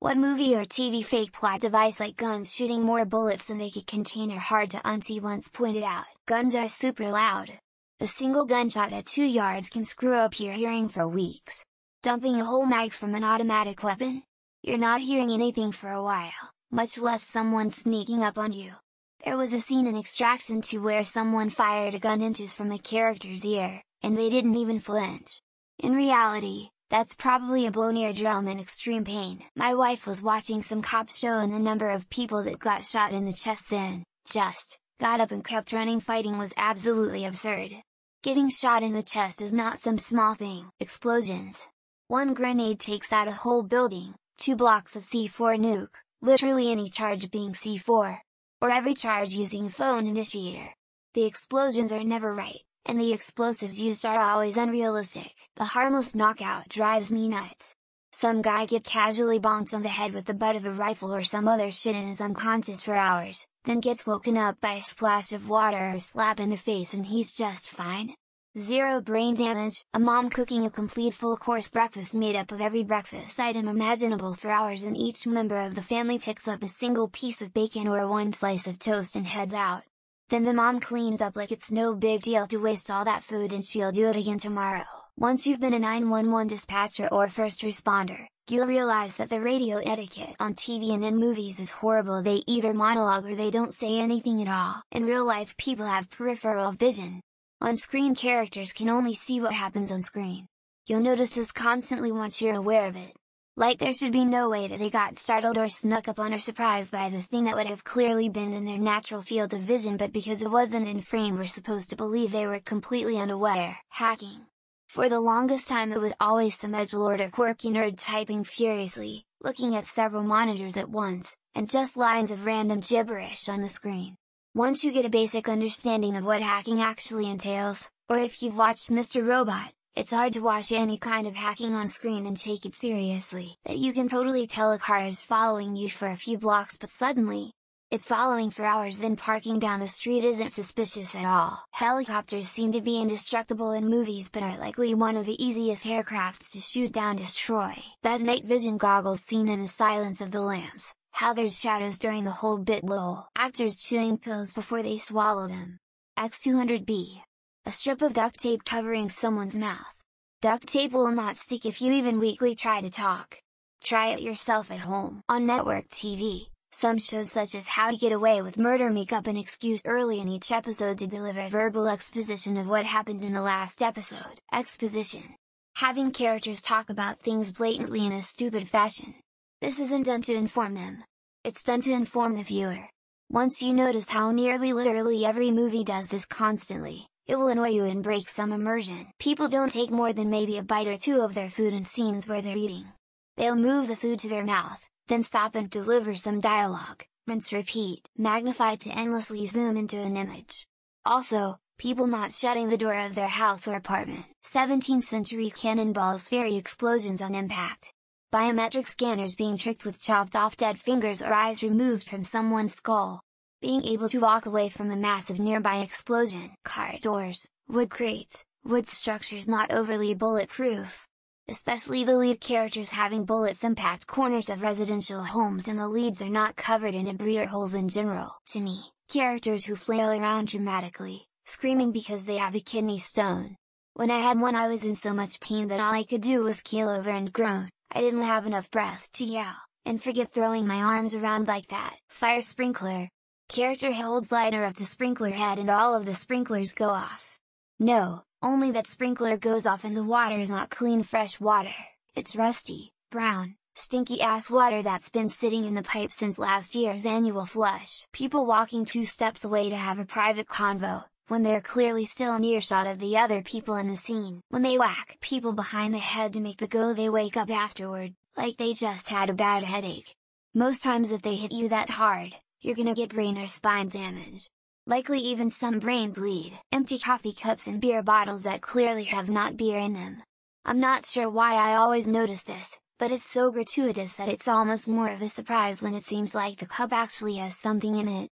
What movie or TV fake plot device like guns shooting more bullets than they could contain are hard to unsee once pointed out? Guns are super loud. A single gunshot at 2 yards can screw up your hearing for weeks. Dumping a whole mag from an automatic weapon? You're not hearing anything for a while, much less someone sneaking up on you. There was a scene in Extraction 2 where someone fired a gun inches from a character's ear, and they didn't even flinch. In reality, that's probably a blown eardrum in extreme pain. My wife was watching some cop show and the number of people that got shot in the chest then, just, got up and kept running. Fighting was absolutely absurd. Getting shot in the chest is not some small thing. Explosions. One grenade takes out a whole building, 2 blocks of C4 nuke, literally any charge being C4. Or every charge using a phone initiator. The explosions are never right, and the explosives used are always unrealistic. The harmless knockout drives me nuts. Some guy get casually bonked on the head with the butt of a rifle or some other shit and is unconscious for hours, then gets woken up by a splash of water or slap in the face and he's just fine. Zero brain damage. A mom cooking a complete full-course breakfast made up of every breakfast item imaginable for hours, and each member of the family picks up a single piece of bacon or one slice of toast and heads out. Then the mom cleans up like it's no big deal to waste all that food and she'll do it again tomorrow. Once you've been a 911 dispatcher or first responder, you'll realize that the radio etiquette on TV and in movies is horrible. They either monologue or they don't say anything at all. In real life, people have peripheral vision. On-screen characters can only see what happens on screen. You'll notice this constantly once you're aware of it. Like there should be no way that they got startled or snuck up on or surprised by the thing that would have clearly been in their natural field of vision, but because it wasn't in frame we're supposed to believe they were completely unaware. Hacking. For the longest time it was always some edgelord or quirky nerd typing furiously, looking at several monitors at once, and just lines of random gibberish on the screen. Once you get a basic understanding of what hacking actually entails, or if you've watched Mr. Robot, it's hard to watch any kind of hacking on screen and take it seriously. That you can totally tell a car is following you for a few blocks, but suddenly, it following for hours then parking down the street isn't suspicious at all. Helicopters seem to be indestructible in movies but are likely one of the easiest aircrafts to shoot down destroy. That night vision goggles seen in The Silence of the Lambs. How there's shadows during the whole bit. Lol. Actors chewing pills before they swallow them. X200B. A strip of duct tape covering someone's mouth. Duct tape will not stick if you even weakly try to talk. Try it yourself at home. On network TV, some shows such as How to Get Away with Murder make up an excuse early in each episode to deliver verbal exposition of what happened in the last episode. Exposition. Having characters talk about things blatantly in a stupid fashion. This isn't done to inform them. It's done to inform the viewer. Once you notice how nearly literally every movie does this constantly, it will annoy you and break some immersion. People don't take more than maybe a bite or two of their food in scenes where they're eating. They'll move the food to their mouth, then stop and deliver some dialogue, rinse repeat, magnify to endlessly zoom into an image. Also, people not shutting the door of their house or apartment. 17th century cannonballs ferry explosions on impact. Biometric scanners being tricked with chopped off dead fingers or eyes removed from someone's skull. Being able to walk away from a massive nearby explosion. Car doors, wood crates, wood structures not overly bulletproof. Especially the lead characters having bullets impact corners of residential homes and the leads are not covered in debris or holes in general. To me, characters who flail around dramatically, screaming because they have a kidney stone. When I had one I was in so much pain that all I could do was keel over and groan. I didn't have enough breath to yell, and forget throwing my arms around like that. Fire sprinkler. Character holds lighter up to sprinkler head and all of the sprinklers go off. No, only that sprinkler goes off and the water is not clean fresh water. It's rusty, brown, stinky ass water that's been sitting in the pipe since last year's annual flush. People walking 2 steps away to have a private convo, when they're clearly still in earshot of the other people in the scene. When they whack people behind the head to make the go, they wake up afterward, like they just had a bad headache. Most times if they hit you that hard, you're gonna get brain or spine damage. Likely even some brain bleed. Empty coffee cups and beer bottles that clearly have not beer in them. I'm not sure why I always notice this, but it's so gratuitous that it's almost more of a surprise when it seems like the cup actually has something in it.